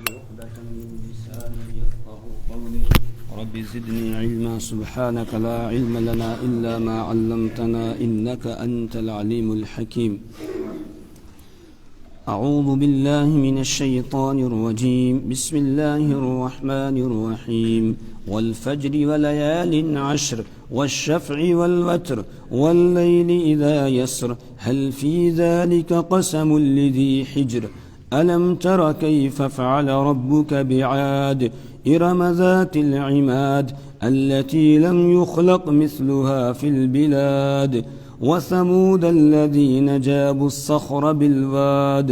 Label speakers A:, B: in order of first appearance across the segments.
A: عقدة من لساني يفقهوا قولي رب زدني علما سبحانك لا علم لنا إلا ما علمتنا إنك أنت العليم الحكيم أعوذ بالله من الشيطان الرجيم بسم الله الرحمن الرحيم والفجر وليال عشر والشفع والوتر والليل إذا يسر هل في ذلك قسم لذي حجر ألم تر كيف فعل ربك بعاد إرم ذات العماد التي لم يخلق مثلها في البلاد وثمود الذين جابوا الصخر بالواد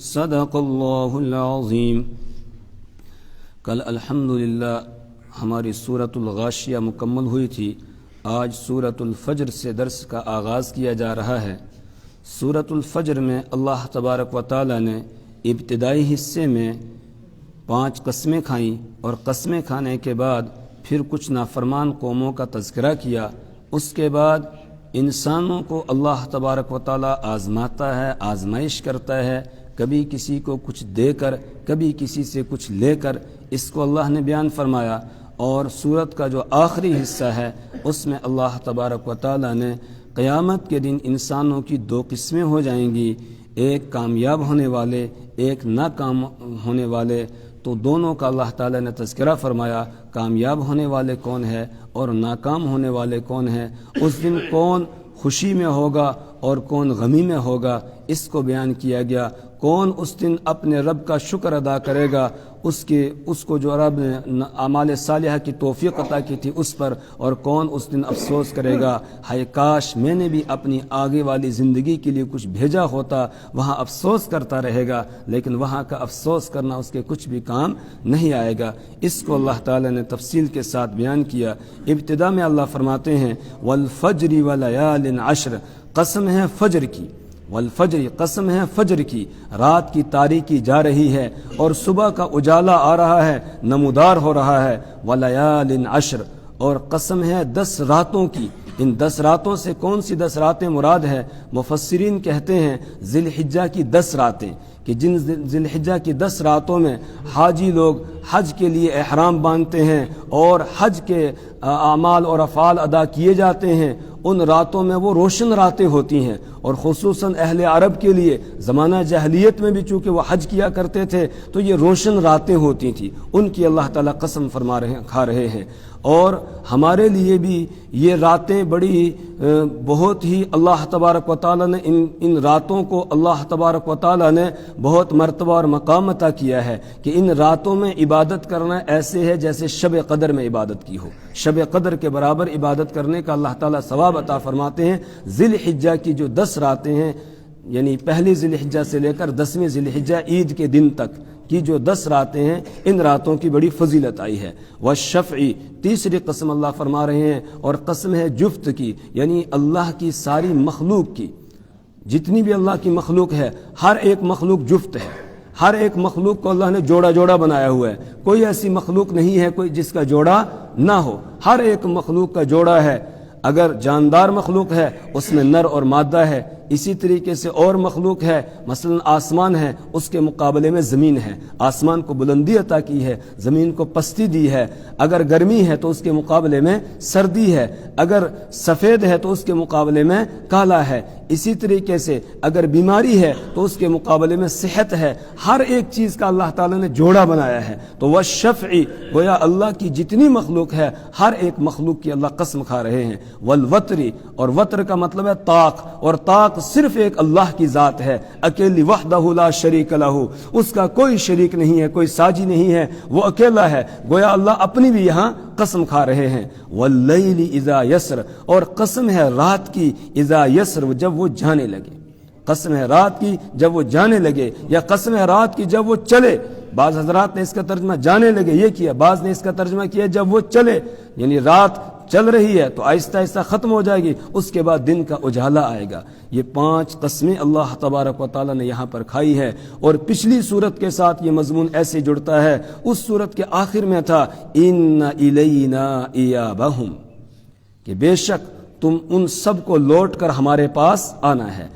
A: صدق اللہ العظیم۔ کل الحمدللہ ہماری سورۃ الغاشیہ مکمل ہوئی تھی۔ آج سورۃ الفجر سے درس کا آغاز کیا جا رہا ہے۔ سورۃ الفجر میں اللہ تبارک و تعالی نے ابتدائی حصے میں 5 قسمیں کھائیں اور قسمیں کھانے کے بعد پھر کچھ نافرمان قوموں کا تذکرہ کیا۔ اس کے بعد انسانوں کو اللہ تبارک و تعالی آزماتا ہے، آزمائش کرتا ہے، کبھی کسی کو کچھ دے کر، کبھی کسی سے کچھ لے کر، اس کو اللہ نے بیان فرمایا۔ اور سورت کا جو آخری حصہ ہے اس میں اللہ تبارک و تعالی نے قیامت کے دن انسانوں کی 2 قسمیں ہو جائیں گی، ایک کامیاب ہونے والے، ایک ناکام ہونے والے۔ تو دونوں کا اللہ تعالی نے تذکرہ فرمایا، کامیاب ہونے والے کون ہے اور ناکام ہونے والے کون ہیں، اس دن کون خوشی میں ہوگا اور کون غمی میں ہوگا، اس کو بیان کیا گیا۔ کون اس دن اپنے رب کا شکر ادا کرے گا، اس کو جو رب نے اعمال صالحہ کی توفیق عطا کی تھی اس پر، اور کون اس دن افسوس کرے گا، ہائے کاش میں نے بھی اپنی آگے والی زندگی کے لیے کچھ بھیجا ہوتا۔ وہاں افسوس کرتا رہے گا، لیکن وہاں کا افسوس کرنا اس کے کچھ بھی کام نہیں آئے گا۔ اس کو اللہ تعالی نے تفصیل کے ساتھ بیان کیا۔ ابتدا میں اللہ فرماتے ہیں والفجر ولیال عشر، قسم ہے فجر کی، والفجر قسم ہے فجر کی، رات کی تاریکی جا رہی ہے اور صبح کا اجالا آ رہا ہے، نمودار ہو رہا ہے۔ ولیال عشر، اور قسم ہے 10 راتوں کی۔ ان 10 راتوں سے کون سی 10 راتیں مراد ہے؟ مفسرین کہتے ہیں ذی الحجہ کی 10 راتیں، کہ جن ذی الحجہ کی 10 راتوں میں حاجی لوگ حج کے لیے احرام باندھتے ہیں اور حج کے اعمال اور افعال ادا کیے جاتے ہیں، ان راتوں میں وہ روشن راتیں ہوتی ہیں۔ اور خصوصاً اہل عرب کے لیے زمانہ جاہلیت میں بھی چونکہ وہ حج کیا کرتے تھے تو یہ روشن راتیں ہوتی تھیں، ان کی اللہ تعالیٰ قسم کھا رہے ہیں۔ اور ہمارے لیے بھی یہ راتیں بڑی بہت ہی اللہ تبارک و تعالیٰ نے ان راتوں کو اللہ تبارک و تعالیٰ نے بہت مرتبہ اور مقام عطا کیا ہے کہ ان راتوں میں عبادت کرنا ایسے ہے جیسے شب قدر میں عبادت کی ہو۔ شب قدر کے برابر عبادت کرنے کا اللہ تعالیٰ ثواب عطا فرماتے ہیں۔ ذی الحجہ کی جو 10 راتیں ہیں، یعنی پہلی ذی الحجہ سے لے کر 10ویں ذی الحجہ عید کے دن تک کی جو 10 راتیں ہیں، ان راتوں کی بڑی فضیلت آئی ہے۔ والشفع، تیسری قسم اللہ فرما رہے ہیں، اور قسم ہے جفت کی، یعنی اللہ کی ساری مخلوق کی، جتنی بھی اللہ کی مخلوق ہے ہر ایک مخلوق جفت ہے۔ ہر ایک مخلوق کو اللہ نے جوڑا جوڑا بنایا ہوا ہے، کوئی ایسی مخلوق نہیں ہے کوئی جس کا جوڑا نہ ہو، ہر ایک مخلوق کا جوڑا ہے۔ اگر جاندار مخلوق ہے اس میں نر اور مادہ ہے، اسی طریقے سے اور مخلوق ہے، مثلا آسمان ہے، اس کے مقابلے میں زمین ہے، آسمان کو بلندی عطا کی ہے، زمین کو پستی دی ہے۔ اگر گرمی ہے تو اس کے مقابلے میں سردی ہے، اگر سفید ہے تو اس کے مقابلے میں کالا ہے، اسی طریقے سے اگر بیماری ہے تو اس کے مقابلے میں صحت ہے۔ ہر ایک چیز کا اللہ تعالیٰ نے جوڑا بنایا ہے۔ تو والشفع، گویا اللہ کی جتنی مخلوق ہے ہر ایک مخلوق کی اللہ قسم کھا رہے ہیں۔ والوتر، اور وتر کا مطلب ہے طاق، اور طاق صرف ایک اللہ کی ذات ہے، اکیلی، وحدہ لا شریک لہ، اس کا کوئی شریک نہیں ہے، کوئی ساجی نہیں ہے، وہ اکیلا ہے۔ گویا اللہ اپنی بھی یہاں قسم کھا رہے ہیں۔ واللیل اذا یسر، اور قسم ہے رات کی، اذا یسر، جب وہ جانے لگے۔ قسم ہے رات کی جب وہ جانے لگے، یا قسم ہے رات کی جب وہ چلے۔ بعض حضرات نے اس کا ترجمہ جانے لگے یہ کیا، بعض نے اس کا ترجمہ کیا جب وہ چلے، یعنی رات چل رہی ہے تو آہستہ آہستہ ختم ہو جائے گی، اس کے بعد دن کا اجالا آئے گا۔ یہ 5 قسمیں اللہ تبارک و تعالیٰ نے یہاں پر کھائی ہے۔ اور پچھلی صورت کے ساتھ یہ مضمون ایسے جڑتا ہے، اس صورت کے آخر میں تھا ان الینا ایابہم، کہ بے شک تم ان سب کو لوٹ کر ہمارے پاس آنا ہے۔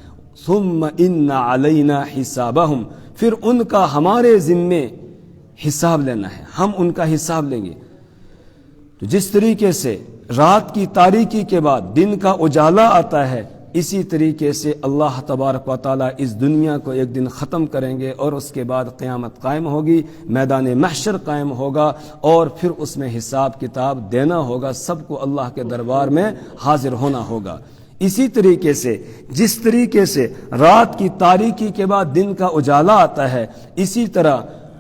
A: ثم ان علینا حسابہم، پھر ان کا ہمارے ذمے حساب لینا ہے، ہم ان کا حساب لیں گے۔ تو جس طریقے سے رات کی تاریکی کے بعد دن کا اجالا آتا ہے، اسی طریقے سے اللہ تبارک و تعالیٰ اس دنیا کو ایک دن ختم کریں گے اور اس کے بعد قیامت قائم ہوگی، میدان محشر قائم ہوگا اور پھر اس میں حساب کتاب دینا ہوگا، سب کو اللہ کے دربار میں حاضر ہونا ہوگا۔ اسی طریقے سے جس طریقے سے رات کی تاریکی کے بعد دن کا اجالا آتا ہے، اسی طرح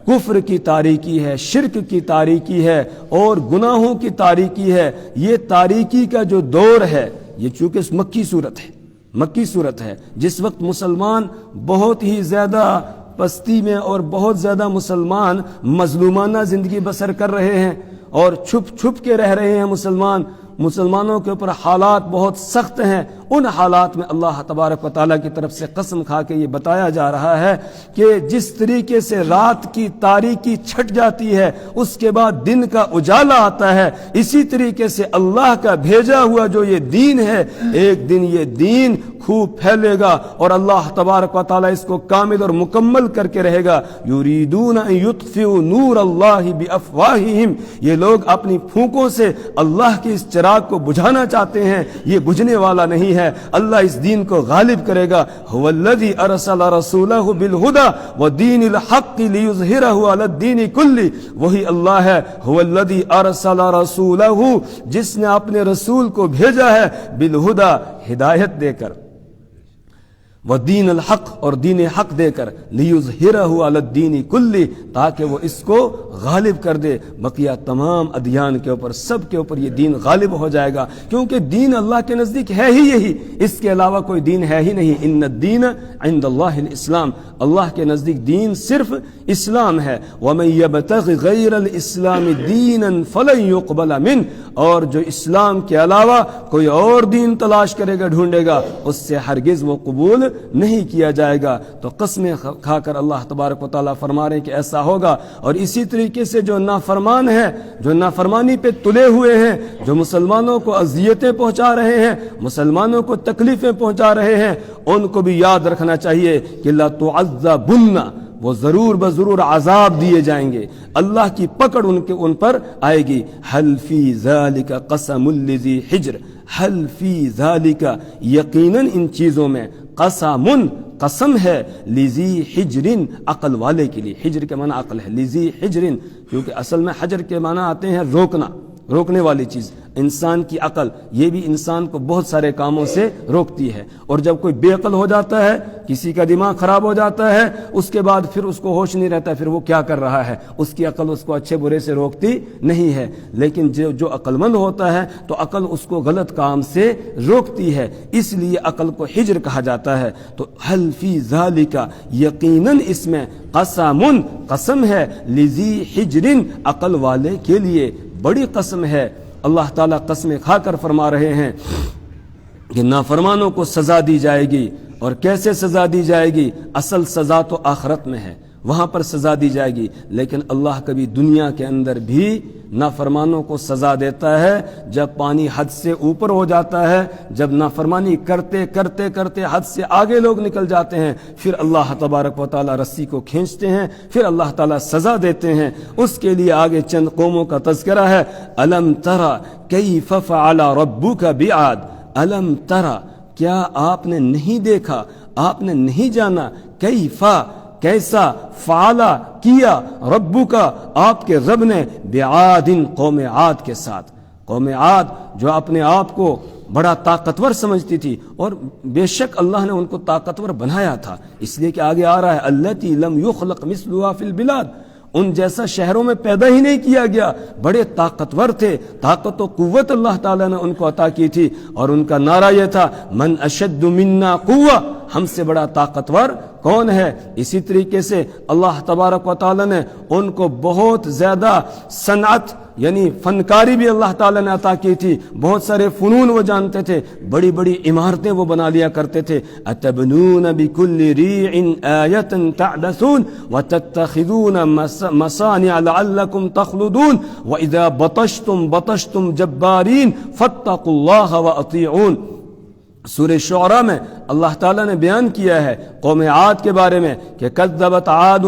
A: کفر کی تاریکی ہے، شرک کی تاریکی ہے اور گناہوں کی تاریکی ہے۔ یہ تاریکی کا جو دور ہے، یہ چونکہ مکی صورت ہے، جس وقت مسلمان بہت ہی زیادہ پستی میں اور بہت زیادہ مسلمان مظلومانہ زندگی بسر کر رہے ہیں اور چھپ کے رہ رہے ہیں مسلمانوں کے اوپر حالات بہت سخت ہیں۔ ان حالات میں اللہ تبارک و تعالیٰ کی طرف سے قسم کھا کے یہ بتایا جا رہا ہے کہ جس طریقے سے رات کی تاریکی چھٹ جاتی ہے، اس کے بعد دن کا اجالا آتا ہے، اسی طریقے سے اللہ کا بھیجا ہوا جو یہ دین ہے، ایک دن یہ دین خوب پھیلے گا اور اللہ تبارک و تعالیٰ اس کو کامل اور مکمل کر کے رہے گا۔ یریدون ان یطفئوا نور اللہ بافواہہم، یہ لوگ اپنی پھونکوں سے اللہ کے اس چراغ کو بجھانا چاہتے ہیں، یہ بجھنے والا نہیں ہے۔ اللہ اس دین کو غالب کرے گا۔ هو الذی ارسل رسولہ بالہدی ودین الحق لیظہرہ علی الدین کلہ، وہی اللہ ہے، هو الذی ارسل رسولہ، جس نے اپنے رسول کو بھیجا ہے بالہدی، ہدایت دے کر، ودین الحق، اور دین حق دے کر، لیظہرہ علی الدین کلہ، تاکہ وہ اس کو غالب کر دے بقیہ تمام ادیان کے اوپر، سب کے اوپر یہ دین غالب ہو جائے گا، کیونکہ دین اللہ کے نزدیک ہے ہی یہی، اس کے علاوہ کوئی دین ہے ہی نہیں۔ ان الدین عند اللہ الاسلام، اللہ کے نزدیک دین صرف اسلام ہے۔ ومن یبتغ غیر الاسلام دینا فلن یقبل منہ، اور جو اسلام کے علاوہ کوئی اور دین تلاش کرے گا، ڈھونڈے گا، اس سے ہرگز وہ قبول نہیں کیا جائے گا۔ تو قسمیں کھا کر اللہ تبارک و تعالیٰ فرما رہے ہیں کہ ایسا ہوگا۔ اور اسی طریقے سے جو نافرمان ہیں، جو نافرمانی پہ تلے ہوئے ہیں، جو مسلمانوں کو اذیتیں پہنچا رہے ہیں، مسلمانوں کو تکلیفیں پہنچا رہے ہیں، ان کو بھی یاد رکھنا چاہیے کہ لَتُعَذَّبُنَّ، وہ ضرور بضرور عذاب دیے جائیں گے، اللہ کی پکڑ ان پر آئے گی۔ حل فی ذالک قسم لذی حجر، حل فی ذالک، یقیناً ان چیزوں میں، قسم ہے، لذی حجرن، عقل والے کے لیے، حجر کے معنی عقل ہے، لذی حجرن، کیونکہ اصل میں حجر کے معنی آتے ہیں روکنے والی چیز۔ انسان کی عقل، یہ بھی انسان کو بہت سارے کاموں سے روکتی ہے، اور جب کوئی بے عقل ہو جاتا ہے، کسی کا دماغ خراب ہو جاتا ہے، اس کے بعد پھر اس کو ہوش نہیں رہتا، پھر وہ کیا کر رہا ہے، اس کی عقل اس کو اچھے برے سے روکتی نہیں ہے۔ لیکن جو عقل مند ہوتا ہے تو عقل اس کو غلط کام سے روکتی ہے، اس لیے عقل کو حجر کہا جاتا ہے۔ تو حل فی ذالک، یقیناً اس میں، قسم ہے، لذی حجرن، عقل والے کے لیے، بڑی قسم ہے۔ اللہ تعالیٰ قسمیں کھا کر فرما رہے ہیں کہ نافرمانوں کو سزا دی جائے گی، اور کیسے سزا دی جائے گی؟ اصل سزا تو آخرت میں ہے، وہاں پر سزا دی جائے گی، لیکن اللہ کبھی دنیا کے اندر بھی نافرمانوں کو سزا دیتا ہے جب پانی حد سے اوپر ہو جاتا ہے، جب نافرمانی کرتے کرتے کرتے حد سے آگے لوگ نکل جاتے ہیں، پھر اللہ تبارک و تعالیٰ رسی کو کھینچتے ہیں، پھر اللہ تعالیٰ سزا دیتے ہیں۔ اس کے لیے آگے چند قوموں کا تذکرہ ہے۔ الم تری کیف فعل ربک بعاد، الم تری، کیا آپ نے نہیں دیکھا، آپ نے نہیں جانا، کیسا، فعلا، کیا، ربو کا، آپ کے رب نے، بعاد، قوم عاد کے ساتھ۔ قوم عاد جو اپنے آپ کو بڑا طاقتور سمجھتی تھی، اور بے شک اللہ نے ان کو طاقتور بنایا تھا، اس لیے کہ آگے آ رہا ہے التی لم یخلق مثلها فی البلاد، ان جیسا شہروں میں پیدا ہی نہیں کیا گیا، بڑے طاقتور تھے، طاقت و قوت اللہ تعالیٰ نے ان کو عطا کی تھی، اور ان کا نعرہ یہ تھا من اشد منا قوہ، ہم سے بڑا طاقتور کون ہے؟ اسی طریقے سے اللہ تبارک و تعالیٰ نے ان کو بہت زیادہ صنعت، یعنی فنکاری بھی اللہ تعالیٰ نے عطا کی تھی، بہت سارے فنون وہ جانتے تھے، بڑی بڑی عمارتیں وہ بنا لیا کرتے تھے۔ اتبنون بکل ریع آیۃ تعبثون وتتخذون مصانع لعلکم تخلدون واذا بطشتم بطشتم جبارین فاتقوا اللہ واطیعون۔ سورہ شعراء میں اللہ تعالیٰ نے بیان کیا ہے قوم عاد کے بارے میں کہ کذبت عاد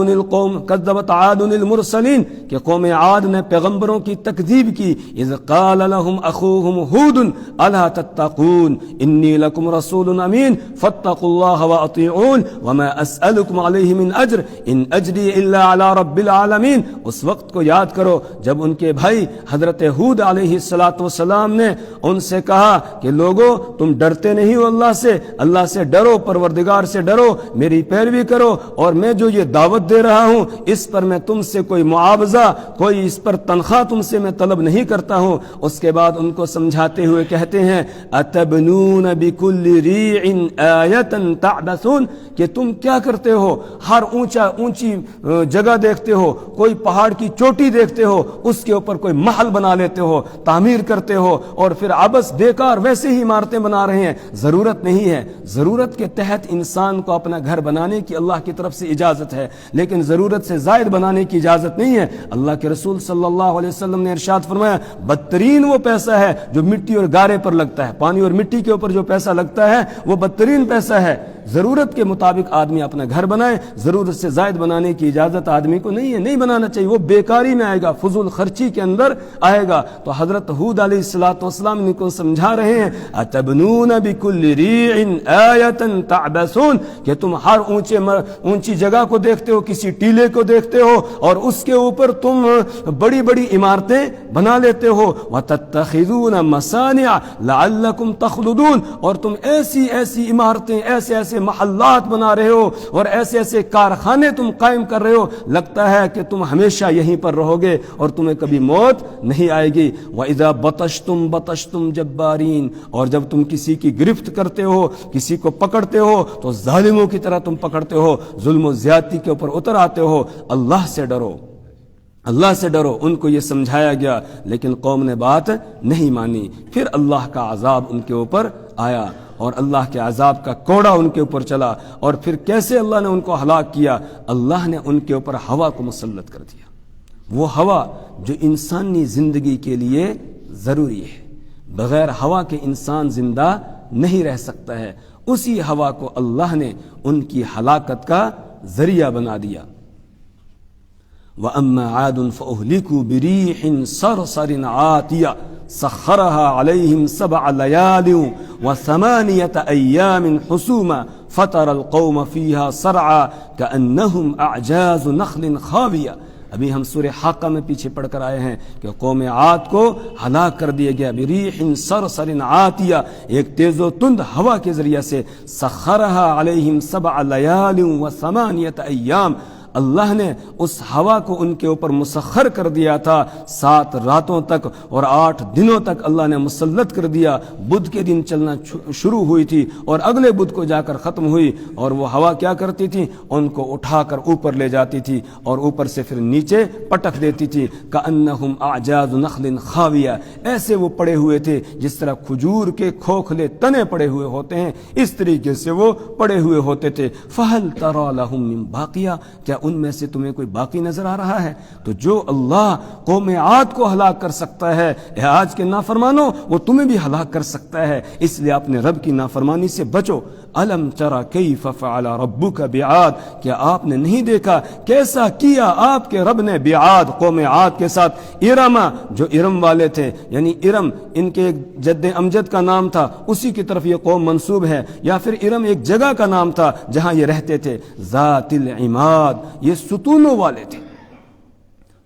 A: المرسلین، کہ قوم عاد نے پیغمبروں کی تکذیب کی. اذ قال لهم اخوهم ہود الا تتقون انی لکم رسول امین فاتقوا اللہ واطیعون وما اسألکم علیہ من اجر ان اجری الا علی رب العالمین. اس وقت کو یاد کرو جب ان کے بھائی حضرت ہود علیہ السلام نے ان سے کہا کہ لوگو تم ڈرتے نہیں ہو اللہ سے ڈرو، پروردگار سے ڈرو، میری پیروی کرو، اور میں جو یہ دعوت دے رہا ہوں اس پر میں تم سے کوئی معاوضہ، کوئی اس پر تنخواہ تم سے میں طلب نہیں کرتا ہوں. اس کے بعد ان کو سمجھاتے ہوئے کہتے ہیں اتبنون بکل ریع آیۃ تعبثون، کہ تم کیا کرتے ہو، ہر اونچی جگہ دیکھتے ہو، کوئی پہاڑ کی چوٹی دیکھتے ہو، اس کے اوپر کوئی محل بنا لیتے ہو، تعمیر کرتے ہو، اور پھر عبث بیکار ویسے ہی عمارتیں بنا رہے ہیں. ضرورت نہیں ہے. ضرورت کے تحت انسان کو اپنا گھر بنانے کی اللہ کی طرف سے اجازت ہے، لیکن ضرورت سے زائد بنانے کی اجازت نہیں ہے. اللہ کے رسول صلی اللہ علیہ وسلم نے ارشاد فرمایا بدترین وہ پیسہ ہے جو مٹی اور گارے پر لگتا ہے. پانی اور مٹی کے اوپر جو پیسہ لگتا ہے وہ بدترین پیسہ ہے. ضرورت کے مطابق آدمی اپنا گھر بنائے، ضرورت سے زائد بنانے کی اجازت آدمی کو نہیں ہے، نہیں بنانا چاہیے. وہ بیکاری میں آئے گا، فضول خرچی کے اندر آئے گا. تو حضرت ہود علیہ السلام ان کو سمجھا رہے ہیں اتبنون بکل ریع آیۃ تعبثون، کہ تم ہر اونچی جگہ کو دیکھتے ہو، کسی ٹیلے کو دیکھتے ہو، اور اس کے اوپر تم بڑی بڑی عمارتیں بنا لیتے ہو. وتتخذون مصانع لعلکم تخلدون، اور تم ایسی عمارتیں، ایسے محلات بنا رہے ہو، اور ایسے کارخانے تم قائم کر رہے ہو، لگتا ہے کہ تم ہمیشہ یہیں پر رہو گے اور تمہیں کبھی موت نہیں آئے گی. وَإِذَا بَطَشْتُمْ جَبَّارِينَ، اور جب تم کسی کی گرفت کرتے ہو، کسی کو پکڑتے ہو تو ظالموں کی طرح تم پکڑتے ہو، ظلم و زیادتی کے اوپر اتر آتے ہو. اللہ سے ڈرو، اللہ سے ڈرو. ان کو یہ سمجھایا گیا لیکن قوم نے بات نہیں مانی. پھر اللہ کا عذاب ان کے اوپر آیا اور اللہ کے عذاب کا کوڑا ان کے اوپر چلا. اور پھر کیسے اللہ نے ان کو ہلاک کیا؟ اللہ نے ان کے اوپر ہوا کو مسلط کر دیا. وہ ہوا جو انسانی زندگی کے لیے ضروری ہے، بغیر ہوا کے انسان زندہ نہیں رہ سکتا ہے. اسی ہوا کو اللہ نے ان کی ہلاکت کا ذریعہ بنا دیا. وَأَمَّا عَادٌ فَأُهْلِكُوا بِرِيحٍ صَرْصَرٍ عَاتِيَةٍ سَخَّرَهَا عَلَيْهِمْ 7 لَيَالٍ و8 أَيَّامٍ حُسُومًا فَتَرَى الْقَوْمَ فِيهَا صَرْعًا كَأَنَّهُمْ أَعْجَازُ نَخْلٍ خَاوِيَةٍ. ابھی ہم سورہ حاقہ میں پیچھے پڑھ کر آئے ہیں کہ قوم عاد کو ہلاک کر دیا گیا بریح صرصر عاتیہ، ایک تیز و تند ہوا کے ذریعے سے. سخرها علیہم 7 لیال و8 ایام، اللہ نے اس ہوا کو ان کے اوپر مسخر کر دیا تھا 7 راتوں تک اور 8 دنوں تک اللہ نے مسلط کر دیا. بدھ کے دن چلنا شروع ہوئی تھی اور اگلے بدھ کو جا کر ختم ہوئی. اور وہ ہوا کیا کرتی تھی؟ ان کو اٹھا کر اوپر لے جاتی تھی اور اوپر سے پھر نیچے پٹک دیتی تھی. کأنہم اعجاز نخل خاویہ، ایسے وہ پڑے ہوئے تھے جس طرح کھجور کے کھوکھلے تنے پڑے ہوئے ہوتے ہیں، اس طریقے سے وہ پڑے ہوئے ہوتے تھے. فہل تری لہم من باقیہ، کیا ان میں سے تمہیں کوئی باقی نظر آ رہا ہے؟ تو جو اللہ قوم عاد کو ہلاک کر سکتا ہے، اے آج کے نافرمانوں، وہ تمہیں بھی ہلاک کر سکتا ہے. اس لیے اپنے رب کی نافرمانی سے بچو. الم تر کیف فعل ربک بعاد، کیا آپ نے نہیں دیکھا کیسا کیا آپ کے رب نے بعاد، قوم عاد کے ساتھ. ارم، جو ارم والے تھے، یعنی ارم ان کے ایک جد امجد کا نام تھا، اسی کی طرف یہ قوم منسوب ہے. یا پھر ارم ایک جگہ کا نام تھا جہاں یہ رہتے تھے. ذات العماد، یہ ستونوں والے تھے.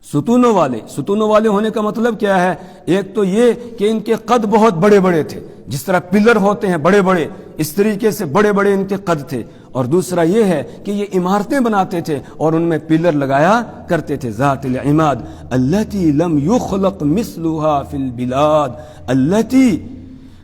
A: ستونوں والے ہونے کا مطلب کیا ہے؟ ایک تو یہ کہ ان کے قد بہت بڑے بڑے تھے، جس طرح پلر ہوتے ہیں بڑے بڑے، اس طریقے سے بڑے بڑے ان کے قد تھے. اور دوسرا یہ ہے کہ یہ عمارتیں بناتے تھے اور ان میں پلر لگایا کرتے تھے. ذات العماد التی لم یخلق مثلها فی البلاد، التی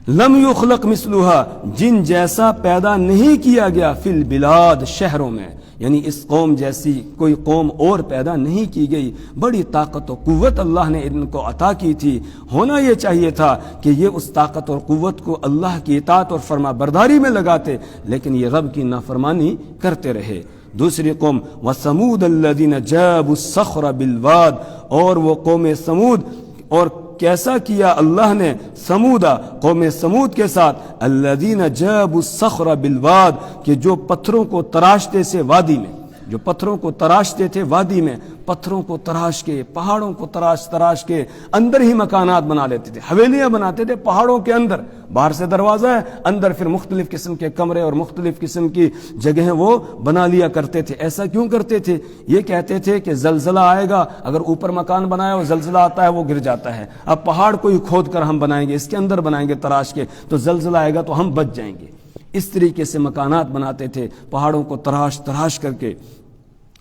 A: لم یخلق مثلها، جن جیسا پیدا نہیں کیا گیا فی البلاد، شہروں میں، یعنی اس قوم جیسی کوئی قوم اور پیدا نہیں کی گئی. بڑی طاقت و قوت اللہ نے ان کو عطا کی تھی. ہونا یہ چاہیے تھا کہ یہ اس طاقت اور قوت کو اللہ کی اطاعت اور فرما برداری میں لگاتے، لیکن یہ رب کی نافرمانی کرتے رہے. دوسری قوم وثمود الذین جابوا الصخر بالواد، اور وہ قوم سمود اور کیسا کیا اللہ نے سمودا قوم سمود کے ساتھ الذین جابوا الصخر بالواد کہ جو پتھروں کو تراشتے سے وادی میں، جو پتھروں کو تراشتے تھے وادی میں، پتھروں کو تراش کے، پہاڑوں کو تراش کے اندر ہی مکانات بنا لیتے تھے، حویلیاں بناتے تھے پہاڑوں کے اندر، باہر سے دروازہ ہے، اندر پھر مختلف قسم کے کمرے اور مختلف قسم کی جگہیں وہ بنا لیا کرتے تھے۔ ایسا کیوں کرتے تھے؟ یہ کہتے تھے کہ زلزلہ آئے گا، اگر اوپر مکان بنایا اور زلزلہ آتا ہے وہ گر جاتا ہے، اب پہاڑ کو ہی کھود کر ہم بنائیں گے، اس کے اندر بنائیں گے تراش کے، تو زلزلہ آئے گا تو ہم بچ جائیں گے۔ اس طریقے سے مکانات بناتے تھے، پہاڑوں کو تراش کر کے۔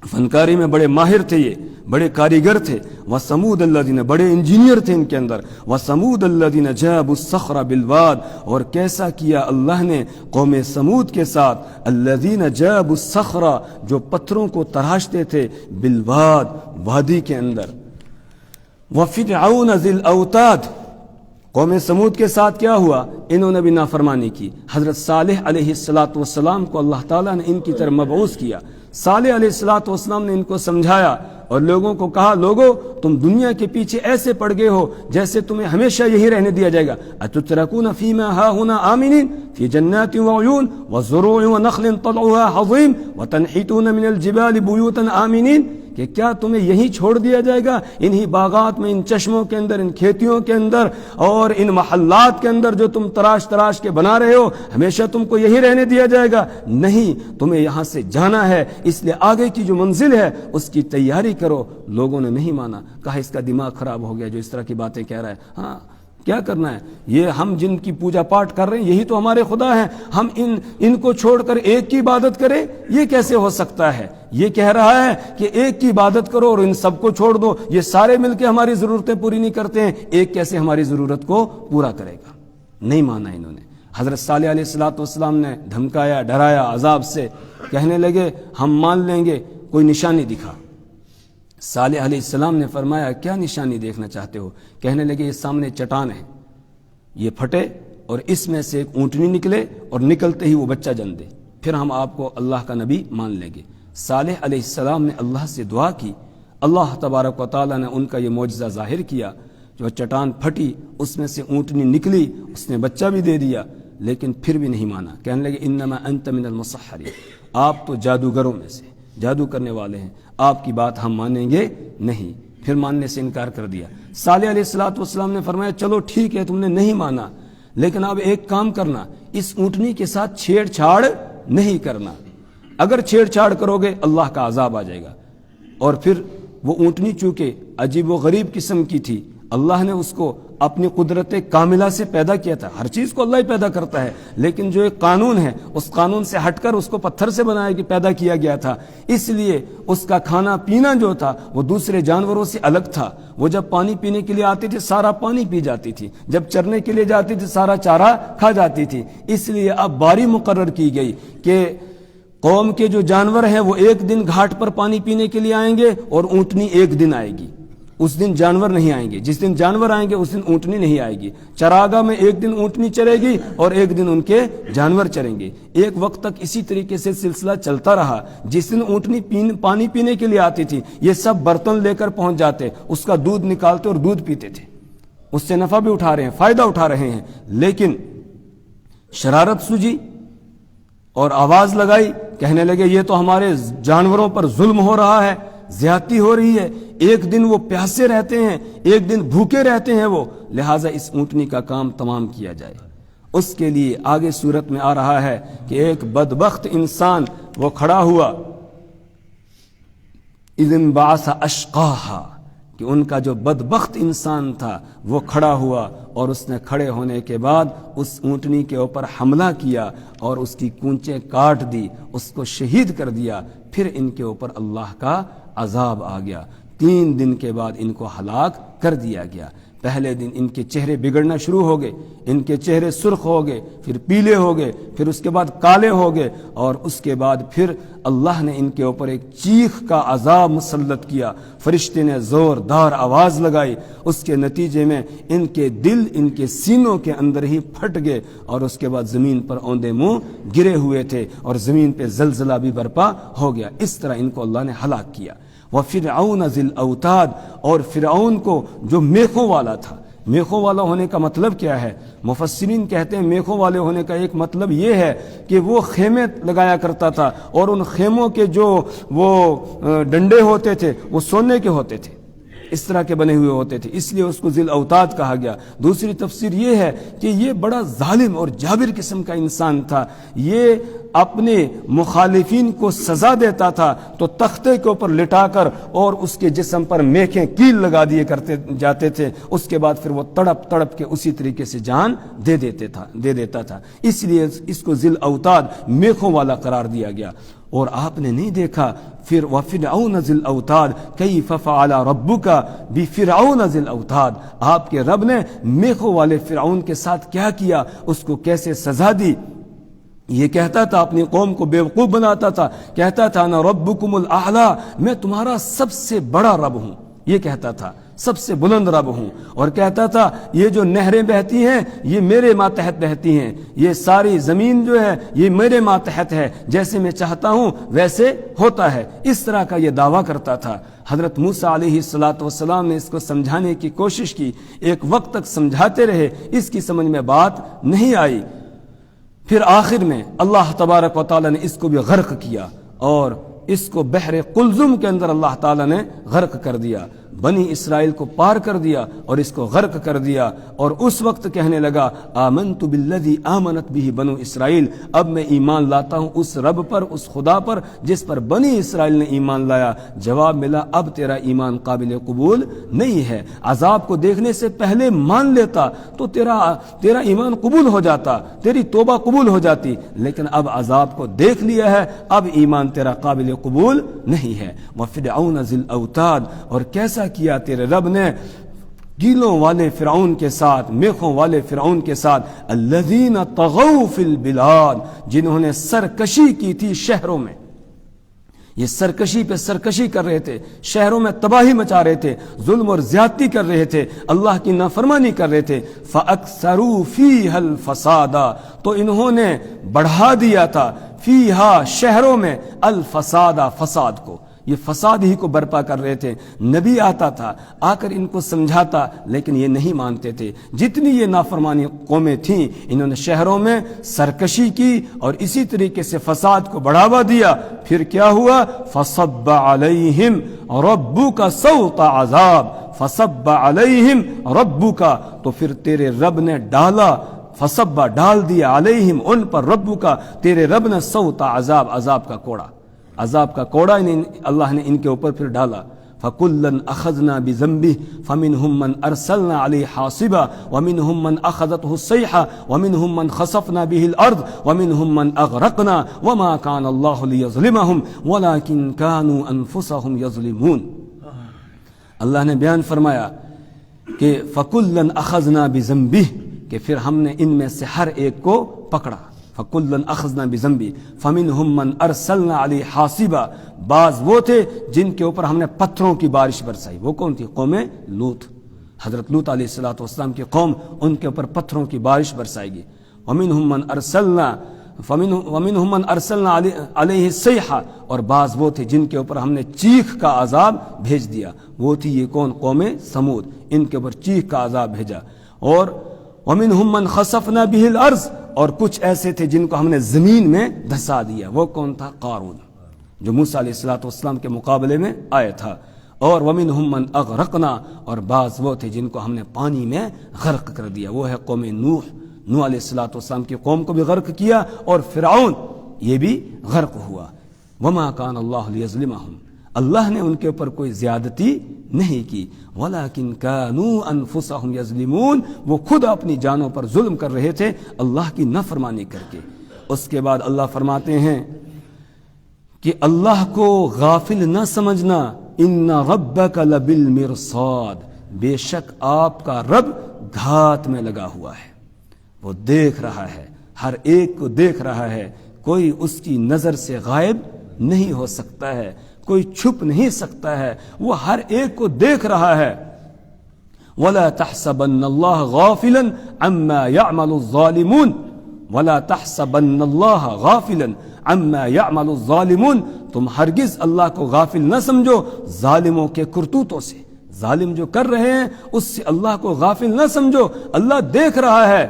A: فنکاری میں بڑے ماہر تھے، یہ بڑے کاریگر تھے۔ وَثَمُودَ الَّذِينَ بڑے انجینئر تھے ان کے اندر۔ وَثَمُودَ الَّذِينَ جَابُوا الصَّخْرَ بِالْوَادِ اور کیسا کیا اللہ نے قوم سمود کے ساتھ الَّذِينَ جَابُوا الصَّخْرَ جو پتھروں کو تراشتے تھے بالواد وادی کے اندر۔ وَفِرْعَوْنَ ذِي الْأَوْتَادِ قوم سمود کے ساتھ کیا ہوا؟ انہوں نے بھی نافرمانی کی۔ حضرت صالح علیہ السلام کو اللہ تعالیٰ نے ان کی طرف مبعوث کیا۔ صالح علیہ السلام نے ان کو سمجھایا اور لوگوں کو کہا، لوگو تم دنیا کے پیچھے ایسے پڑ گئے ہو جیسے تمہیں ہمیشہ یہی رہنے دیا جائے گا۔ اتترکون فیما ہاہنا آمنین فی جنات وعیون وزروع ونخل طلعها حظیم وتنحتون من الجبال بیوتا آمنین کہ کیا تمہیں یہی چھوڑ دیا جائے گا انہی باغات میں، ان چشموں کے اندر، ان کھیتیوں کے اندر اور ان محلات کے اندر جو تم تراش کے بنا رہے ہو، ہمیشہ تم کو یہی رہنے دیا جائے گا؟ نہیں، تمہیں یہاں سے جانا ہے، اس لیے آگے کی جو منزل ہے اس کی تیاری کرو۔ لوگوں نے نہیں مانا، کہا اس کا دماغ خراب ہو گیا جو اس طرح کی باتیں کہہ رہا ہے۔ ہاں کیا کرنا ہے؟ یہ ہم جن کی پوجا پاٹ کر رہے ہیں یہی تو ہمارے خدا ہیں، ہم ان کو چھوڑ کر ایک کی عبادت کریں؟ یہ کیسے ہو سکتا ہے؟ یہ کہہ رہا ہے کہ ایک کی عبادت کرو اور ان سب کو چھوڑ دو، یہ سارے مل کے ہماری ضرورتیں پوری نہیں کرتے ہیں، ایک کیسے ہماری ضرورت کو پورا کرے گا؟ نہیں مانا انہوں نے۔ حضرت صالح علیہ السلام نے دھمکایا، ڈرایا عذاب سے، کہنے لگے ہم مان لیں گے، کوئی نشانی دکھا۔ صالح علیہ السلام نے فرمایا کیا نشانی دیکھنا چاہتے ہو؟ کہنے لگے یہ سامنے چٹان ہے، یہ پھٹے اور اس میں سے ایک اونٹنی نکلے اور نکلتے ہی وہ بچہ جن دے، پھر ہم آپ کو اللہ کا نبی مان لیں گے۔ صالح علیہ السلام نے اللہ سے دعا کی، اللہ تبارک و تعالیٰ نے ان کا یہ معجزہ ظاہر کیا، جو چٹان پھٹی اس میں سے اونٹنی نکلی، اس نے بچہ بھی دے دیا، لیکن پھر بھی نہیں مانا۔ کہنے لگے انما انت من المسحرین، آپ تو جادوگروں میں سے، جادو کرنے والے ہیں، آپ کی بات ہم مانیں گے نہیں۔ پھر ماننے سے انکار کر دیا۔ صالح علیہ السلام نے فرمایا چلو ٹھیک ہے، تم نے نہیں مانا، لیکن اب ایک کام کرنا، اس اونٹنی کے ساتھ چھیڑ چھاڑ نہیں کرنا، اگر چھیڑ چھاڑ کرو گے اللہ کا عذاب آ جائے گا۔ اور پھر وہ اونٹنی چونکہ عجیب و غریب قسم کی تھی، اللہ نے اس کو اپنی قدرت کاملہ سے پیدا کیا تھا، ہر چیز کو اللہ ہی پیدا کرتا ہے، لیکن جو ایک قانون ہے اس قانون سے ہٹ کر اس کو پتھر سے بنایا کہ پیدا کیا گیا تھا، اس لیے اس کا کھانا پینا جو تھا وہ دوسرے جانوروں سے الگ تھا۔ وہ جب پانی پینے کے لیے آتی تھی سارا پانی پی جاتی تھی، جب چرنے کے لیے جاتی تھی سارا چارہ کھا جاتی تھی۔ اس لیے اب باری مقرر کی گئی کہ قوم کے جو جانور ہیں وہ ایک دن گھاٹ پر پانی پینے کے لیے آئیں گے اور اونٹنی ایک دن آئے گی، اس دن جانور نہیں آئیں گے، جس دن جانور آئیں گے اس دن اونٹنی نہیں آئے گی۔ چراگاہ میں ایک دن اونٹنی چرے گی اور ایک دن ان کے جانور چریں گے۔ ایک وقت تک اسی طریقے سے سلسلہ چلتا رہا۔ جس دن اونٹنی پانی پینے کے لیے آتی تھی یہ سب برتن لے کر پہنچ جاتے، اس کا دودھ نکالتے اور دودھ پیتے تھے، اس سے نفع بھی اٹھا رہے ہیں، فائدہ اٹھا رہے ہیں۔ لیکن شرارت سوجی اور آواز لگائی، کہنے لگے یہ تو ہمارے جانوروں پر ظلم ہو رہا ہے، زیادتی ہو رہی ہے، ایک دن وہ پیاسے رہتے ہیں، ایک دن بھوکے رہتے ہیں وہ، لہٰذا اس اونٹنی کا کام تمام کیا جائے۔ اس کے لیے آگے صورت میں آ رہا ہے کہ ایک بدبخت انسان وہ کھڑا ہوا، اذ انبعث اشقاہا، کہ ان کا جو بدبخت انسان تھا وہ کھڑا ہوا اور اس نے کھڑے ہونے کے بعد اس اونٹنی کے اوپر حملہ کیا اور اس کی کونچیں کاٹ دی، اس کو شہید کر دیا۔ پھر ان کے اوپر اللہ کا عذاب آ گیا، 3 دن کے بعد ان کو ہلاک کر دیا گیا۔ پہلے دن ان کے چہرے بگڑنا شروع ہو گئے، ان کے چہرے سرخ ہو گئے، پھر پیلے ہو گئے، پھر اس کے بعد کالے ہو گئے، اور اس کے بعد پھر اللہ نے ان کے اوپر ایک چیخ کا عذاب مسلط کیا، فرشتے نے زوردار آواز لگائی، اس کے نتیجے میں ان کے دل ان کے سینوں کے اندر ہی پھٹ گئے، اور اس کے بعد زمین پر اوندے منہ گرے ہوئے تھے اور زمین پہ زلزلہ بھی برپا ہو گیا۔ اس طرح ان کو اللہ نے ہلاک کیا۔ وَفِرْعَوْنَ ذِي الْأَوْتَادِ اور فرعون کو جو میخوں والا تھا، میخوں والا ہونے کا مطلب کیا ہے؟ مفسرین کہتے ہیں میخوں والے ہونے کا ایک مطلب یہ ہے کہ وہ خیمے لگایا کرتا تھا اور ان خیموں کے جو وہ ڈنڈے ہوتے تھے وہ سونے کے ہوتے تھے، اس طرح کے بنے ہوئے ہوتے تھے، اس لیے اس کو ذی الاوتاد کہا گیا۔ دوسری تفسیر یہ ہے کہ یہ بڑا ظالم اور جابر قسم کا انسان تھا، یہ اپنے مخالفین کو سزا دیتا تھا تو تختے کے اوپر لٹا کر اور اس کے جسم پر میخیں کیل لگا دیے کرتے جاتے تھے، اس کے بعد پھر وہ تڑپ تڑپ کے اسی طریقے سے جان دے دیتا تھا، اس لیے اس کو ذی الاوتاد میخوں والا قرار دیا گیا۔ اور آپ نے نہیں دیکھا پھر وَفِرْعَوْنَ ذِي الْأَوْتَادِ كَيْفَ فَعَلَ رَبُّكَ بِفِرْعَوْنَ ذِي الْأَوْتَادِ، آپ کے رب نے میخوں والے فرعون کے ساتھ کیا کیا، اس کو کیسے سزا دی۔ یہ کہتا تھا، اپنی قوم کو بیوقوف بناتا تھا، کہتا تھا انا ربکم الاعلی، میں تمہارا سب سے بڑا رب ہوں، یہ کہتا تھا، سب سے بلند رب ہوں، اور کہتا تھا یہ جو نہریں بہتی ہیں یہ میرے ماتحت بہتی ہیں، یہ ساری زمین جو ہے یہ میرے ماتحت ہے، جیسے میں چاہتا ہوں ویسے ہوتا ہے، اس طرح کا یہ دعویٰ کرتا تھا۔ حضرت موسیٰ علیہ السلام نے اس کو سمجھانے کی کوشش کی، ایک وقت تک سمجھاتے رہے، اس کی سمجھ میں بات نہیں آئی، پھر آخر میں اللہ تبارک و تعالی نے اس کو بھی غرق کیا اور اس کو بحر قلزم کے اندر اللہ تعالی نے غرق کر دیا، بنی اسرائیل کو پار کر دیا اور اس کو غرق کر دیا، اور اس وقت کہنے لگا آمنت بالذی آمنت به بنو اسرائیل، اب میں ایمان لاتا ہوں اس رب پر، اس خدا پر جس پر بنی اسرائیل نے ایمان لایا۔ جواب ملا اب تیرا ایمان قابل قبول نہیں ہے، عذاب کو دیکھنے سے پہلے مان لیتا تو تیرا ایمان قبول ہو جاتا، تیری توبہ قبول ہو جاتی، لیکن اب عذاب کو دیکھ لیا ہے، اب ایمان تیرا قابل قبول نہیں ہے۔ وَفِرْعَوْنَ ذِي الْأَوْتَادِ، اور کیسا کیا تیرے رب نے گیلوں والے فرعون کے ساتھ، میخوں والے فرعون کے ساتھ، الذین طغوا فی البلاد، جنہوں نے سرکشی کی تھی شہروں میں، یہ سرکشی پہ سرکشی کر رہے تھے، شہروں میں تباہی مچا رہے تھے، ظلم اور زیادتی کر رہے تھے، اللہ کی نافرمانی کر رہے تھے، فَأَكْثَرُوا فِيهَا الْفَسَادَ، تو انہوں نے بڑھا دیا تھا فیہا شہروں میں الفساد، فساد کو، یہ فساد ہی کو برپا کر رہے تھے۔ نبی آتا تھا، آ کر ان کو سمجھاتا، لیکن یہ نہیں مانتے تھے۔ جتنی یہ نافرمانی قومیں تھیں انہوں نے شہروں میں سرکشی کی اور اسی طریقے سے فساد کو بڑھاوا دیا۔ پھر کیا ہوا؟ فصب علیہم ربک صوت عذاب، فصب علیہم ربک، تو پھر تیرے رب نے ڈالا، فصب ڈال دیا، علیہم ان پر، ربک تیرے رب نے، صوت عذاب، عذاب کا کوڑا، عذاب کا کوڑا اللہ نے ان کے اوپر پھر ڈالا۔ فَكُلًّا أَخَذْنَا بِذَنبِهِ فَمِنْهُمْ مَنْ أَرْسَلْنَا عَلَيْهِ حَاصِبًا وَمِنْهُمْ مَنْ أَخَذَتْهُ الصَّيْحَةُ وَمِنْهُمْ مَنْ خَسَفْنَا بِهِ الْأَرْضَ وَمِنْهُمْ مَنْ أَغْرَقْنَا وَمَا كَانَ اللَّهُ لِيَظْلِمَهُمْ وَلَكِنْ كَانُوا أَنفُسَهُمْ يَظْلِمُونَ۔ اللہ نے بیان فرمایا کہ فَكُلًّا أَخَذْنَا بِذَنبِهِ، کہ پھر ہم نے ان میں سے ہر ایک کو پکڑا، فَكُلًّا أَخَذْنَا بِذَنبِهِ فَمِنْهُمْ مَنْ أَرْسَلْنَا عَلَيْهِ حَاصِبًا، بعض وہ تھے جن کے اوپر ہم نے پتھروں کی بارش برسائی، وہ کون تھی؟ قوم لوط، حضرت لوط علیہ السلام کی قوم، ان کے اوپر پتھروں کی بارش برسائے گی۔ وَمِنْهُمْ مَنْ أَرْسَلْنَا عَلَيْهِ الصَّيْحَةَ، اور بعض وہ تھے جن کے اوپر ہم نے چیخ کا عذاب بھیج دیا، وہ تھی یہ کون؟ قوم سمود، ان کے اوپر چیخ کا عذاب بھیجا۔ اور وَمِنْهُمْ مَنْ خَسَفْنَا بِهِ الْأَرْضَ، اور کچھ ایسے تھے جن کو ہم نے زمین میں دھسا دیا، وہ کون تھا؟ قارون، جو موسیٰ علیہ السلام کے مقابلے میں آیا تھا۔ اور وَمِنْهُمْ مَنْ أَغْرَقْنَا، اور بعض وہ تھے جن کو ہم نے پانی میں غرق کر دیا، وہ ہے قوم نوح علیہ السلام کی قوم کو بھی غرق کیا، اور فرعون یہ بھی غرق ہوا۔ وَمَا كَانَ اللَّهُ لِيَظْلِمَهُمْ، اللہ نے ان کے اوپر کوئی زیادتی نہیں کی، وَلَكِنْ كَانُوا أَنفُسَهُمْ يَظْلِمُونَ، وہ خود اپنی جانوں پر ظلم کر رہے تھے اللہ کی نافرمانی کر کے۔ اس کے بعد اللہ فرماتے ہیں کہ اللہ کو غافل نہ سمجھنا، إِنَّ رَبَّكَ لَبِالْمِرْصَادِ، بے شک آپ کا رب گھات میں لگا ہوا ہے، وہ دیکھ رہا ہے، ہر ایک کو دیکھ رہا ہے، کوئی اس کی نظر سے غائب نہیں ہو سکتا ہے، کوئی چھپ نہیں سکتا ہے، وہ ہر ایک کو دیکھ رہا ہے۔ وَلَا تَحْسَبَنَّ اللَّهَ غَافِلًا عَمَّا يَعْمَلُ الظَّالِمُونَ، وَلَا تَحْسَبَنَّ اللَّهَ غَافِلًا عَمَّا يَعْمَلُ الظَّالِمُونَ، تم ہرگز اللہ کو غافل نہ سمجھو ظالموں کے کرتوتوں سے، ظالم جو کر رہے ہیں اس سے اللہ کو غافل نہ سمجھو، اللہ دیکھ رہا ہے۔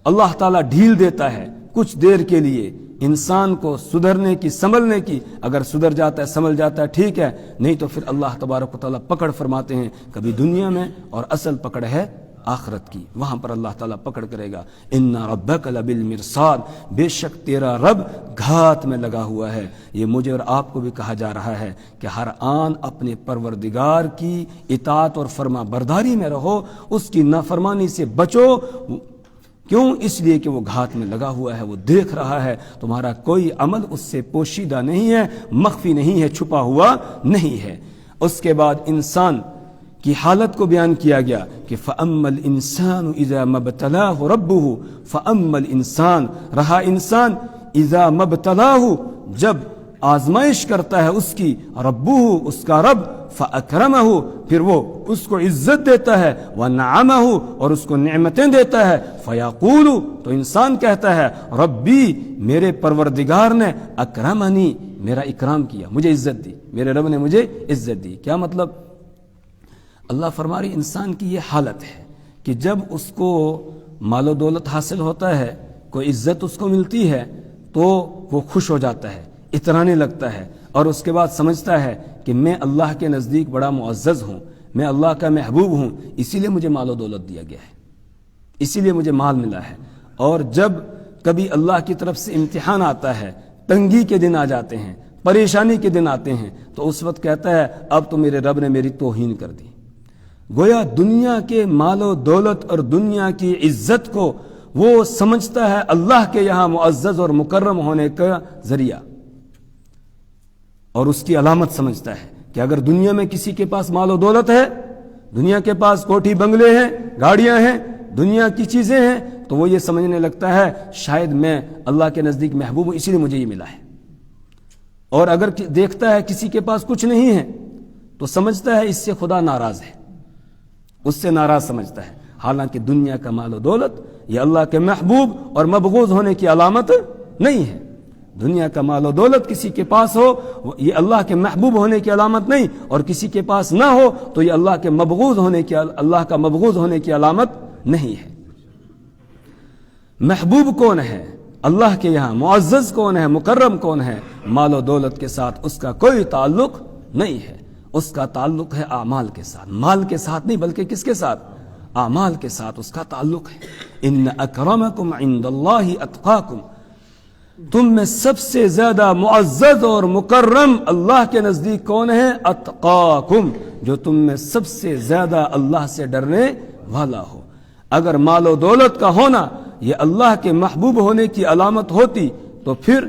A: اللہ تعالیٰ ڈھیل دیتا ہے کچھ دیر کے لیے انسان کو سدھرنے کی، سنبھلنے کی، اگر سدھر جاتا ہے، سنبھل جاتا ہے ٹھیک ہے، نہیں تو پھر اللہ تبارک و تعالیٰ پکڑ فرماتے ہیں کبھی دنیا میں، اور اصل پکڑ ہے آخرت کی، وہاں پر اللہ تعالیٰ پکڑ کرے گا۔ ان ربک لبالمرصاد، بے شک تیرا رب گھات میں لگا ہوا ہے۔ یہ مجھے اور آپ کو بھی کہا جا رہا ہے کہ ہر آن اپنے پروردگار کی اطاعت اور فرما برداری میں رہو، اس کی نافرمانی سے بچو۔ کیوں؟ اس لیے کہ وہ گھات میں لگا ہوا ہے، وہ دیکھ رہا ہے، تمہارا کوئی عمل اس سے پوشیدہ نہیں ہے، مخفی نہیں ہے، چھپا ہوا نہیں ہے۔ اس کے بعد انسان کی حالت کو بیان کیا گیا کہ فَأَمَّا الْإِنسَانُ إِذَا مَبْتَلَاهُ رَبُّهُ، فَأَمَّا الْإِنسان، رہا انسان، إِذَا مَبْتَلَاهُ، جب آزمائش کرتا ہے اس کی، ربُّهُ، اس کا رب، فَأَكْرَمَهُ، پھر وہ اس کو عزت دیتا ہے، وَنَعَمَهُ، اور اس کو نعمتیں دیتا ہے، فَيَقُولُ، تو انسان کہتا ہے ربی، میرے پروردگار نے اکرمنی، میرا اکرام کیا، مجھے عزت دی، میرے رب نے مجھے عزت دی۔ کیا مطلب؟ اللہ فرما رہی انسان کی یہ حالت ہے کہ جب اس کو مال و دولت حاصل ہوتا ہے، کوئی عزت اس کو ملتی ہے، تو وہ خوش ہو جاتا ہے، اترانے لگتا ہے، اور اس کے بعد سمجھتا ہے کہ میں اللہ کے نزدیک بڑا معزز ہوں، میں اللہ کا محبوب ہوں، اسی لیے مجھے مال و دولت دیا گیا ہے، اسی لیے مجھے مال ملا ہے۔ اور جب کبھی اللہ کی طرف سے امتحان آتا ہے، تنگی کے دن آ جاتے ہیں، پریشانی کے دن آتے ہیں، تو اس وقت کہتا ہے اب تو میرے رب نے میری توہین کر دی۔ گویا دنیا کے مال و دولت اور دنیا کی عزت کو وہ سمجھتا ہے اللہ کے یہاں معزز اور مکرم ہونے کا ذریعہ، اور اس کی علامت سمجھتا ہے کہ اگر دنیا میں کسی کے پاس مال و دولت ہے، دنیا کے پاس کوٹھی بنگلے ہیں، گاڑیاں ہیں، دنیا کی چیزیں ہیں، تو وہ یہ سمجھنے لگتا ہے شاید میں اللہ کے نزدیک محبوب ہوں، اسی لیے مجھے یہ ملا ہے۔ اور اگر دیکھتا ہے کسی کے پاس کچھ نہیں ہے تو سمجھتا ہے اس سے خدا ناراض ہے، اس سے ناراض سمجھتا ہے، حالانکہ دنیا کا مال و دولت یہ اللہ کے محبوب اور مبغوض ہونے کی علامت نہیں ہے۔ دنیا کا مال و دولت کسی کے پاس ہو یہ اللہ کے محبوب ہونے کی علامت نہیں، اور کسی کے پاس نہ ہو تو یہ اللہ کا مبغوض ہونے کی علامت نہیں ہے۔ محبوب کون ہے اللہ کے یہاں؟ معزز کون ہے؟ مکرم کون ہے؟ مال و دولت کے ساتھ اس کا کوئی تعلق نہیں ہے، اس کا تعلق ہے اعمال کے ساتھ، مال کے ساتھ نہیں بلکہ کس کے ساتھ؟ اعمال کے ساتھ اس کا تعلق ہے۔ ان اکرمکم عند اللہ اتقاکم، تم میں سب سے زیادہ معزز اور مکرم اللہ کے نزدیک کون ہے؟ اتقاکم، جو تم میں سب سے زیادہ اللہ سے ڈرنے والا ہو۔ اگر مال و دولت کا ہونا یہ اللہ کے محبوب ہونے کی علامت ہوتی تو پھر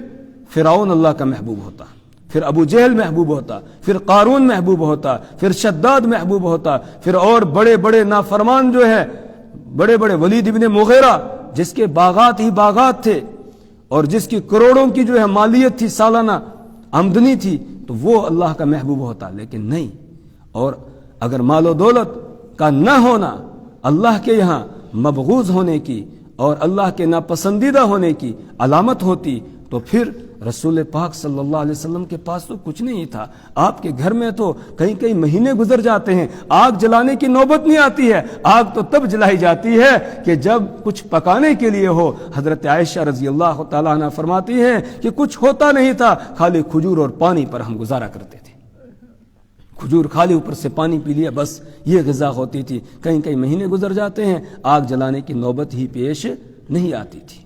A: فرعون اللہ کا محبوب ہوتا، پھر ابو جہل محبوب ہوتا، پھر قارون محبوب ہوتا، پھر شداد محبوب ہوتا، پھر اور بڑے بڑے نافرمان جو ہے، بڑے بڑے ولید ابن مغیرہ جس کے باغات ہی باغات تھے اور جس کی کروڑوں کی جو ہے مالیت تھی، سالانہ آمدنی تھی، تو وہ اللہ کا محبوب ہوتا، لیکن نہیں۔ اور اگر مال و دولت کا نہ ہونا اللہ کے یہاں مبغوض ہونے کی اور اللہ کے ناپسندیدہ ہونے کی علامت ہوتی تو پھر رسول پاک صلی اللہ علیہ وسلم کے پاس تو کچھ نہیں تھا۔ آپ کے گھر میں تو کئی مہینے گزر جاتے ہیں، آگ جلانے کی نوبت نہیں آتی ہے۔ آگ تو تب جلائی جاتی ہے کہ جب کچھ پکانے کے لیے ہو۔ حضرت عائشہ رضی اللہ تعالیٰ عنہ فرماتی ہیں کہ کچھ ہوتا نہیں تھا، خالی کھجور اور پانی پر ہم گزارا کرتے تھے، کھجور کھا لی، اوپر سے پانی پی لیا، بس یہ غذا ہوتی تھی۔ کئی مہینے گزر جاتے ہیں، آگ جلانے کی نوبت ہی پیش نہیں آتی تھی۔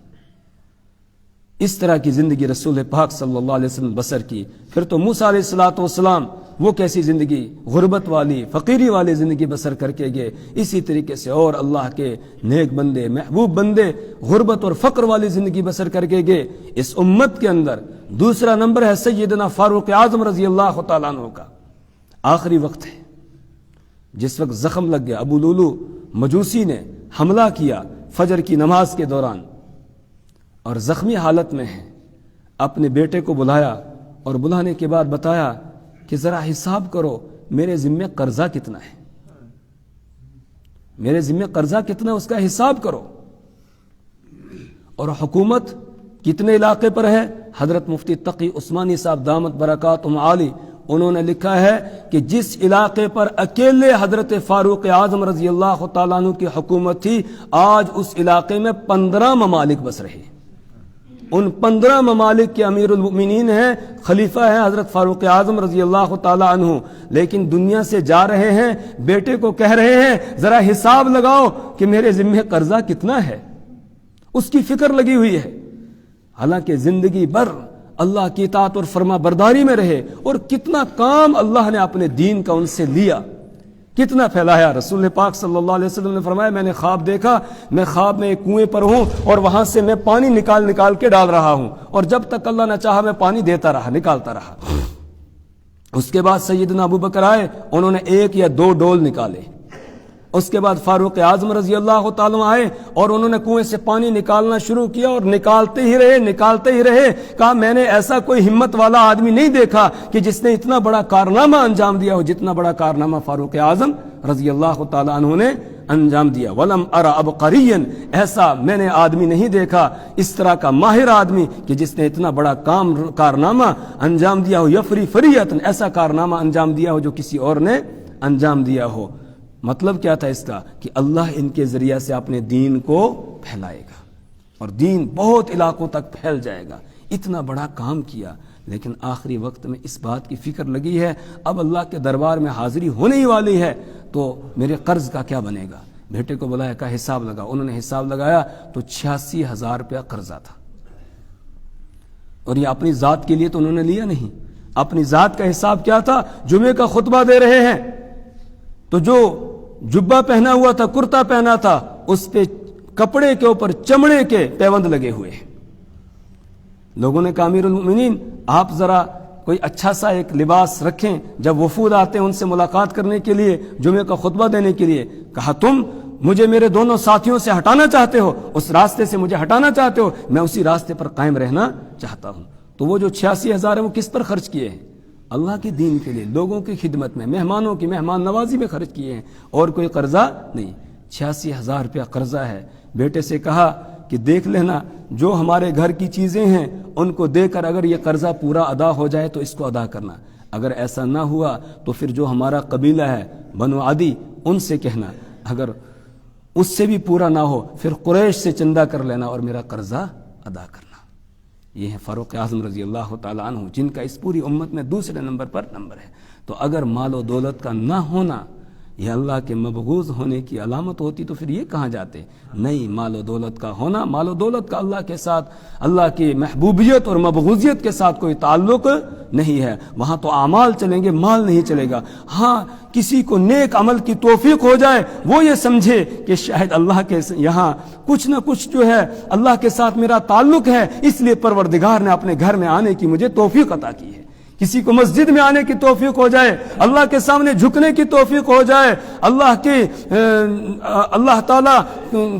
A: اس طرح کی زندگی رسول پاک صلی اللہ علیہ وسلم بسر کی۔ پھر تو موسیٰ علیہ السلام وہ کیسی زندگی، غربت والی، فقیری والی زندگی بسر کر کے گئے۔ اسی طریقے سے اور اللہ کے نیک بندے، محبوب بندے غربت اور فقر والی زندگی بسر کر کے گئے۔ اس امت کے اندر دوسرا نمبر ہے سیدنا فاروق اعظم رضی اللہ تعالیٰ عنہ کا۔ آخری وقت ہے جس وقت زخم لگ گیا، ابو لولو مجوسی نے حملہ کیا فجر کی نماز کے دوران، اور زخمی حالت میں ہے، اپنے بیٹے کو بلایا اور بلانے کے بعد بتایا کہ ذرا حساب کرو میرے ذمہ قرضہ کتنا ہے، میرے ذمہ قرضہ کتنا ہے، اس کا حساب کرو۔ اور حکومت کتنے علاقے پر ہے؟ حضرت مفتی تقی عثمانی صاحب دامت برکاتہم عالی انہوں نے لکھا ہے کہ جس علاقے پر اکیلے حضرت فاروق اعظم رضی اللہ تعالیٰ عنہ کی حکومت تھی، آج اس علاقے میں 15 ممالک بس رہے۔ ان 15 ممالک کے امیر المؤمنین ہیں، خلیفہ ہیں حضرت فاروق اعظم رضی اللہ تعالیٰ عنہ، لیکن دنیا سے جا رہے ہیں، بیٹے کو کہہ رہے ہیں ذرا حساب لگاؤ کہ میرے ذمہ قرضہ کتنا ہے، اس کی فکر لگی ہوئی ہے۔ حالانکہ زندگی بھر اللہ کی اطاعت اور فرما برداری میں رہے، اور کتنا کام اللہ نے اپنے دین کا ان سے لیا، کتنا پھیلایا۔ رسول پاک صلی اللہ علیہ وسلم نے فرمایا میں نے خواب دیکھا، میں خواب میں ایک کنویں پر ہوں اور وہاں سے میں پانی نکال کے ڈال رہا ہوں، اور جب تک اللہ نہ چاہا میں پانی دیتا رہا، نکالتا رہا۔ اس کے بعد سیدنا ابو بکر آئے، انہوں نے 1 یا 2 ڈول نکالے۔ اس کے بعد فاروق اعظم رضی اللہ تعالیٰ آئے اور انہوں نے کنویں سے پانی نکالنا شروع کیا، اور نکالتے ہی رہے۔ کہا میں نے ایسا کوئی ہمت والا آدمی نہیں دیکھا کہ جس نے اتنا بڑا کارنامہ انجام دیا ہو جتنا بڑا کارنامہ فاروق اعظم رضی اللہ تعالیٰ عنہ نے انجام دیا۔ وَلَمْ أَرَ عَبْقَرِيًّا، ایسا میں نے آدمی نہیں دیکھا، اس طرح کا ماہر آدمی کہ جس نے اتنا بڑا کارنامہ انجام دیا ہو، یفری فریۃ، ایسا کارنامہ انجام دیا ہو جو کسی اور نے انجام دیا ہو۔ مطلب کیا تھا اس کا؟ کہ اللہ ان کے ذریعہ سے اپنے دین کو پھیلائے گا، اور دین بہت علاقوں تک پھیل جائے گا۔ اتنا بڑا کام کیا، لیکن آخری وقت میں اس بات کی فکر لگی ہے اب اللہ کے دربار میں حاضری ہونے ہی والی ہے، تو میرے قرض کا کیا بنے گا؟ بیٹے کو بلایا، کہا حساب لگا۔ انہوں نے حساب لگایا تو 86,000 روپیہ قرضہ تھا، اور یہ اپنی ذات کے لیے تو انہوں نے لیا نہیں، اپنی ذات کا حساب کیا تھا؟ جمعے کا خطبہ دے رہے ہیں تو جو جبہ پہنا ہوا تھا، کرتا پہنا تھا، اس پہ کپڑے کے اوپر چمڑے کے پیوند لگے ہوئے۔ لوگوں نے کہا امیر المؤمنین آپ ذرا کوئی اچھا سا ایک لباس رکھیں، جب وفود آتے ہیں ان سے ملاقات کرنے کے لیے، جمعے کا خطبہ دینے کے لیے۔ کہا تم مجھے میرے دونوں ساتھیوں سے ہٹانا چاہتے ہو، اس راستے سے مجھے ہٹانا چاہتے ہو، میں اسی راستے پر قائم رہنا چاہتا ہوں۔ تو وہ جو 86,000 ہیں وہ کس پر خرچ کیے ہیں؟ اللہ کے دین کے لیے، لوگوں کی خدمت میں، مہمانوں کی مہمان نوازی میں خرچ کیے ہیں، اور کوئی قرضہ نہیں۔ 86,000 روپیہ قرضہ ہے۔ بیٹے سے کہا کہ دیکھ لینا جو ہمارے گھر کی چیزیں ہیں ان کو دے کر اگر یہ قرضہ پورا ادا ہو جائے تو اس کو ادا کرنا، اگر ایسا نہ ہوا تو پھر جو ہمارا قبیلہ ہے بنو عدی ان سے کہنا، اگر اس سے بھی پورا نہ ہو پھر قریش سے چندہ کر لینا اور میرا قرضہ ادا کرنا۔ یہ ہے فاروق اعظم رضی اللہ تعالیٰ عنہ، جن کا اس پوری امت میں دوسرے نمبر پر نمبر ہے۔ تو اگر مال و دولت کا نہ ہونا یہ اللہ کے مبغوض ہونے کی علامت ہوتی تو پھر یہ کہاں جاتے؟ نہیں، مال و دولت کا ہونا، مال و دولت کا اللہ کے ساتھ، اللہ کی محبوبیت اور مبغوضیت کے ساتھ کوئی تعلق نہیں ہے۔ وہاں تو اعمال چلیں گے، مال نہیں چلے گا۔ ہاں کسی کو نیک عمل کی توفیق ہو جائے، وہ یہ سمجھے کہ شاید اللہ کے یہاں کچھ نہ کچھ جو ہے اللہ کے ساتھ میرا تعلق ہے، اس لیے پروردگار نے اپنے گھر میں آنے کی مجھے توفیق عطا کی ہے۔ کسی کو مسجد میں آنے کی توفیق ہو جائے، اللہ کے سامنے جھکنے کی توفیق ہو جائے، اللہ تعالیٰ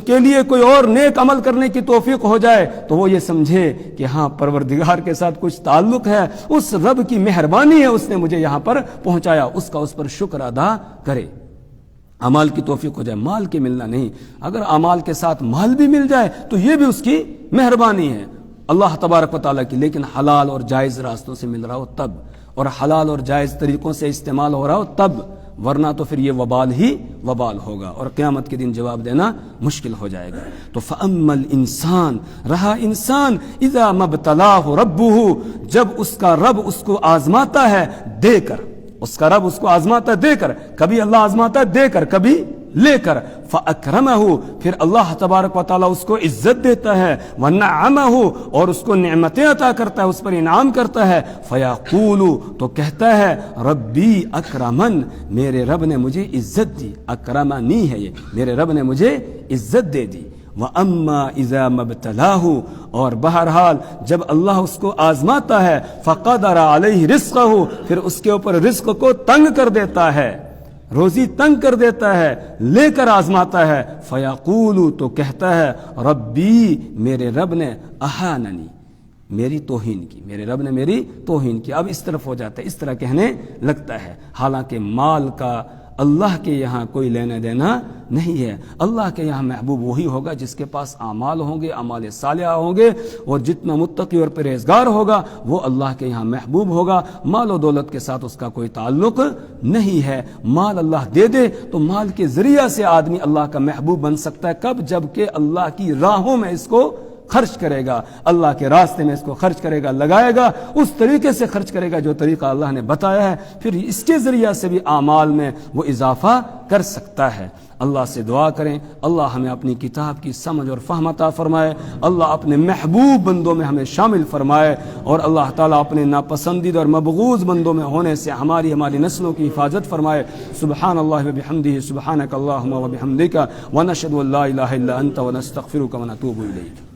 A: کے لیے کوئی اور نیک عمل کرنے کی توفیق ہو جائے، تو وہ یہ سمجھے کہ ہاں پروردگار کے ساتھ کچھ تعلق ہے، اس رب کی مہربانی ہے، اس نے مجھے یہاں پر پہنچایا، اس کا اس پر شکر ادا کرے۔ اعمال کی توفیق ہو جائے، مال کے ملنا نہیں۔ اگر اعمال کے ساتھ مال بھی مل جائے تو یہ بھی اس کی مہربانی ہے اللہ تبارک و تعالیٰ کی، لیکن حلال اور جائز راستوں سے مل رہا ہو تب، اور حلال اور جائز طریقوں سے استعمال ہو رہا ہو تب، ورنہ تو پھر یہ وبال ہی وبال ہوگا، اور قیامت کے دن جواب دینا مشکل ہو جائے گا۔ تو فَأَمَّا الْإِنسان، رہا انسان، اِذَا مَبْتَلَاهُ رَبُّهُ، جب اس کا رب اس کو آزماتا ہے دے کر، اس کا رب اس کو آزماتا ہے دے کر، کبھی اللہ آزماتا ہے دے کر، کبھی لے کر، فَأَكْرَمَهُ، پھر اللہ تبارک و تعالیٰ اس کو عزت دیتا ہے، وَنَعَّمَهُ، اور اس کو نعمتیں عطا کرتا ہے، اس پر انعام کرتا ہے، فَيَقُولُ، تو کہتا ہے ربی اکرمن، میرے رب نے مجھے عزت دی، اکرمنی ہے یہ، میرے رب نے مجھے عزت دے دی۔ وَأَمَّا إِذَا مَبْتَلَاهُ، اور بہرحال جب اللہ اس کو آزماتا ہے، فَقَدَرَ عَلَيْهِ رِزْقَهُ، پھر اس کے اوپر رزق کو تنگ کر دیتا ہے، روزی تنگ کر دیتا ہے، لے کر آزماتا ہے، فَيَقُولُ، تو کہتا ہے ربی، میرے رب نے اہاننی، میری توہین کی، میرے رب نے میری توہین کی۔ اب اس طرف ہو جاتا ہے، اس طرح کہنے لگتا ہے، حالانکہ مال کا اللہ کے یہاں کوئی لینا دینا نہیں ہے۔ اللہ کے یہاں محبوب وہی ہوگا جس کے پاس اعمال ہوں گے، اعمال صالحہ ہوں گے، اور جتنا متقی اور پرہیزگار ہوگا وہ اللہ کے یہاں محبوب ہوگا۔ مال و دولت کے ساتھ اس کا کوئی تعلق نہیں ہے۔ مال اللہ دے دے تو مال کے ذریعہ سے آدمی اللہ کا محبوب بن سکتا ہے، کب؟ جب کہ اللہ کی راہوں میں اس کو خرچ کرے گا، اللہ کے راستے میں اس کو خرچ کرے گا، لگائے گا، اس طریقے سے خرچ کرے گا جو طریقہ اللہ نے بتایا ہے، پھر اس کے ذریعہ سے بھی اعمال میں وہ اضافہ کر سکتا ہے۔ اللہ سے دعا کریں اللہ ہمیں اپنی کتاب کی سمجھ اور فہم عطا فرمائے، اللہ اپنے محبوب بندوں میں ہمیں شامل فرمائے، اور اللہ تعالیٰ اپنے ناپسندیدہ اور مبغوض بندوں میں ہونے سے ہماری نسلوں کی حفاظت فرمائے۔ سبحان اللہ و بحمدہ، سبحانک اللہم و بحمدک، ونشہد ان لا الہ الا انت ونستغفرک ونتوب الیک۔